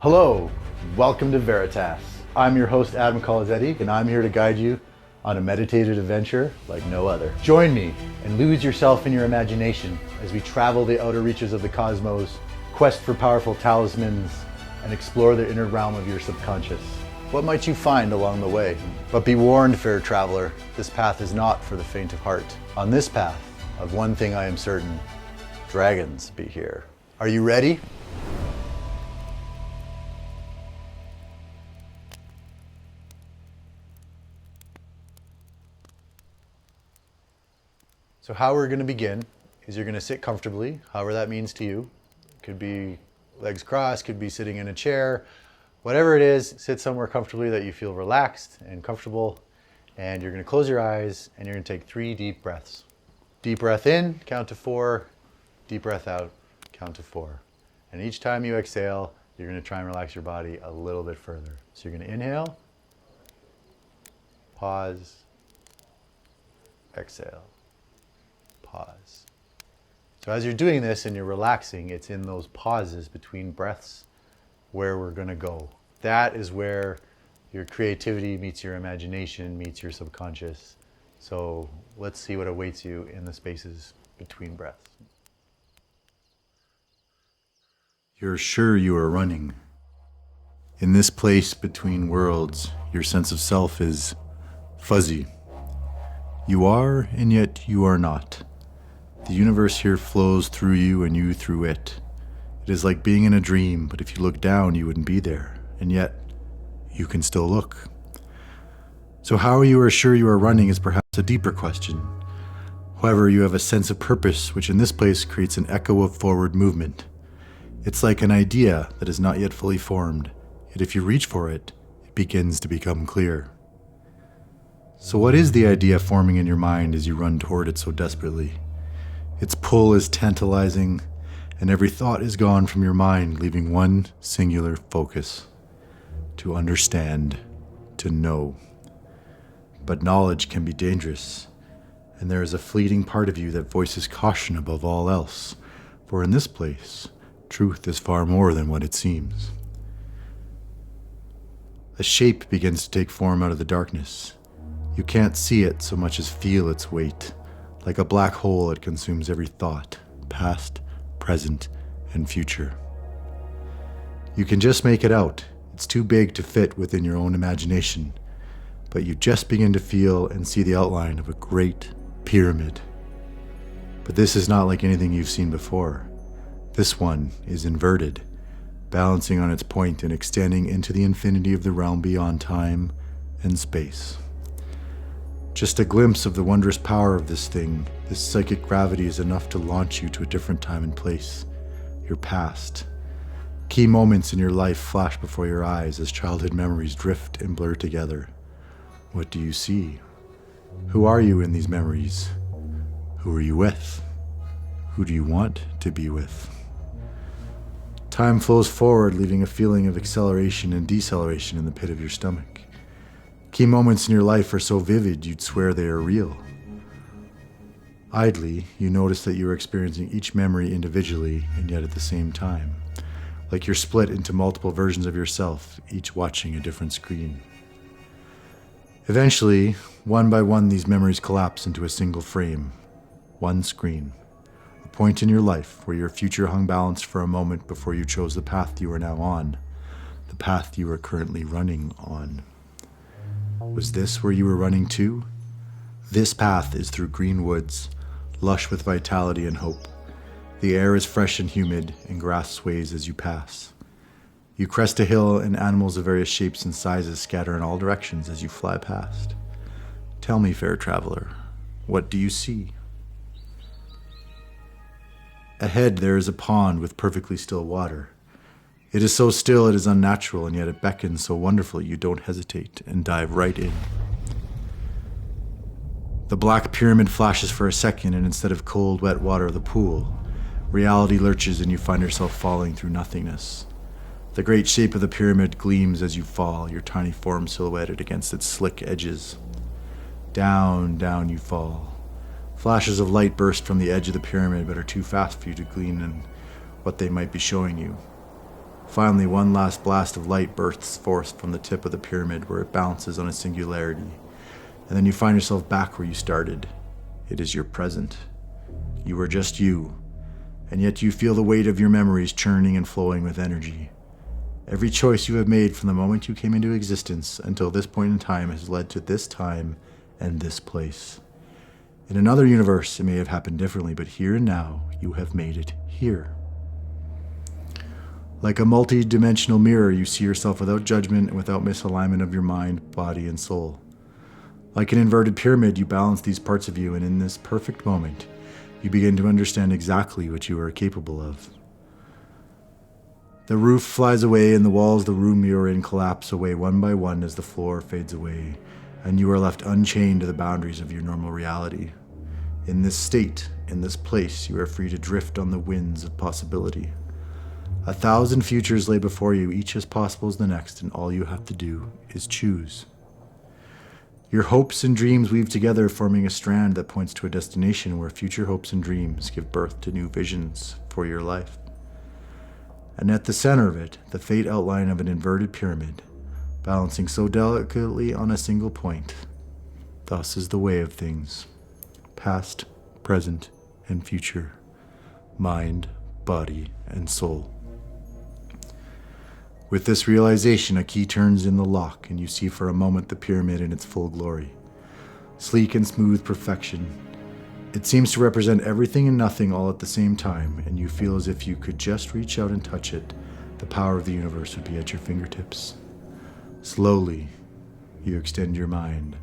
Hello, welcome to Veritas. I'm your host, Adam Colazetti, and I'm here to guide you on a meditative adventure like no other. Join me and lose yourself in your imagination as we travel the outer reaches of the cosmos, quest for powerful talismans, and explore the inner realm of your subconscious. What might you find along the way? But be warned, fair traveler, this path is not for the faint of heart. On this path, of one thing I am certain, dragons be here. Are you ready? So how we're going to begin is you're going to sit comfortably, however that means to you. Could be legs crossed, could be sitting in a chair, whatever it is, sit somewhere comfortably that you feel relaxed and comfortable. And you're going to close your eyes and you're going to take 3 deep breaths. Deep breath in, count to 4. Deep breath out, count to 4. And each time you exhale, you're going to try and relax your body a little bit further. So you're going to inhale, pause, exhale. Pause. So as you're doing this and you're relaxing, it's in those pauses between breaths where we're going to go. That is where your creativity meets your imagination, meets your subconscious. So let's see what awaits you in the spaces between breaths. You're sure you are running. In this place between worlds, your sense of self is fuzzy. You are, and yet you are not. The universe here flows through you and you through it. It is like being in a dream, but if you look down, you wouldn't be there. And yet, you can still look. So how you are sure you are running is perhaps a deeper question. However, you have a sense of purpose, which in this place creates an echo of forward movement. It's like an idea that is not yet fully formed, yet if you reach for it, it begins to become clear. So what is the idea forming in your mind as you run toward it so desperately? Its pull is tantalizing, and every thought is gone from your mind, leaving one singular focus: to understand, to know. But knowledge can be dangerous, and there is a fleeting part of you that voices caution above all else, for in this place, truth is far more than what it seems. A shape begins to take form out of the darkness. You can't see it so much as feel its weight. Like a black hole, it consumes every thought, past, present, and future. You can just make it out. It's too big to fit within your own imagination, but you just begin to feel and see the outline of a great pyramid. But this is not like anything you've seen before. This one is inverted, balancing on its point and extending into the infinity of the realm beyond time and space. Just a glimpse of the wondrous power of this thing, this psychic gravity is enough to launch you to a different time and place, your past. Key moments in your life flash before your eyes as childhood memories drift and blur together. What do you see? Who are you in these memories? Who are you with? Who do you want to be with? Time flows forward, leaving a feeling of acceleration and deceleration in the pit of your stomach. Key moments in your life are so vivid you'd swear they are real. Idly, you notice that you are experiencing each memory individually and yet at the same time, like you're split into multiple versions of yourself, each watching a different screen. Eventually, one by one, these memories collapse into a single frame, one screen, a point in your life where your future hung balanced for a moment before you chose the path you are now on, the path you are currently running on. Was this where you were running to? This path is through green woods, lush with vitality and hope. The air is fresh and humid, and grass sways as you pass. You crest a hill, and animals of various shapes and sizes scatter in all directions as you fly past. Tell me, fair traveler, what do you see? Ahead there is a pond with perfectly still water. It is so still it is unnatural, and yet it beckons so wonderfully you don't hesitate and dive right in. The black pyramid flashes for a second, and instead of cold, wet water of the pool, reality lurches and you find yourself falling through nothingness. The great shape of the pyramid gleams as you fall, your tiny form silhouetted against its slick edges. Down, down you fall. Flashes of light burst from the edge of the pyramid but are too fast for you to glean in what they might be showing you. Finally, one last blast of light bursts forth from the tip of the pyramid where it bounces on a singularity. And then you find yourself back where you started. It is your present. You are just you, and yet you feel the weight of your memories churning and flowing with energy. Every choice you have made from the moment you came into existence until this point in time has led to this time and this place. In another universe, it may have happened differently, but here and now, you have made it here. Like a multi-dimensional mirror, you see yourself without judgment and without misalignment of your mind, body, and soul. Like an inverted pyramid, you balance these parts of you, and in this perfect moment, you begin to understand exactly what you are capable of. The roof flies away, and the walls of the room you are in collapse away one by one as the floor fades away, and you are left unchained to the boundaries of your normal reality. In this state, in this place, you are free to drift on the winds of possibility. 1,000 futures lay before you, each as possible as the next, and all you have to do is choose. Your hopes and dreams weave together, forming a strand that points to a destination where future hopes and dreams give birth to new visions for your life. And at the center of it, the fate outline of an inverted pyramid, balancing so delicately on a single point. Thus is the way of things. Past, present, and future. Mind, body, and soul. With this realization, a key turns in the lock, and you see for a moment the pyramid in its full glory. Sleek and smooth perfection. It seems to represent everything and nothing all at the same time, and you feel as if you could just reach out and touch it. The power of the universe would be at your fingertips. Slowly, you extend your mind,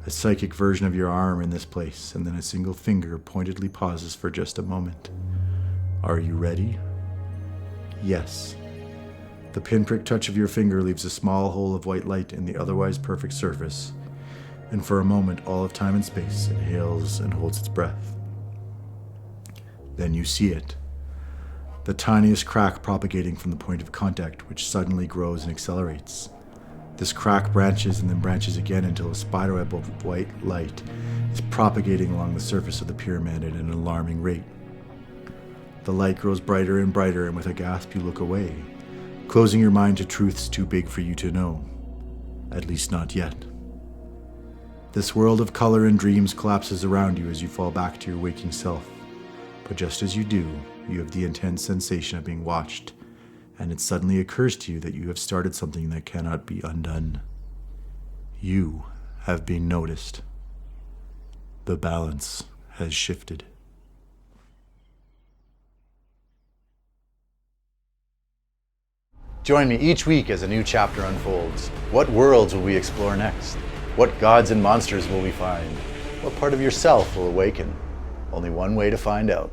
a psychic version of your arm in this place, and then a single finger pointedly pauses for just a moment. Are you ready? Yes. The pinprick touch of your finger leaves a small hole of white light in the otherwise perfect surface, and for a moment all of time and space inhales and holds its breath. Then you see it, the tiniest crack propagating from the point of contact, which suddenly grows and accelerates. This crack branches and then branches again until a spiderweb of white light is propagating along the surface of the pyramid at an alarming rate. The light grows brighter and brighter, and with a gasp you look away, closing your mind to truths too big for you to know. At least not yet. This world of color and dreams collapses around you as you fall back to your waking self. But just as you do, you have the intense sensation of being watched, and it suddenly occurs to you that you have started something that cannot be undone. You have been noticed. The balance has shifted. Join me each week as a new chapter unfolds. What worlds will we explore next? What gods and monsters will we find? What part of yourself will awaken? Only one way to find out.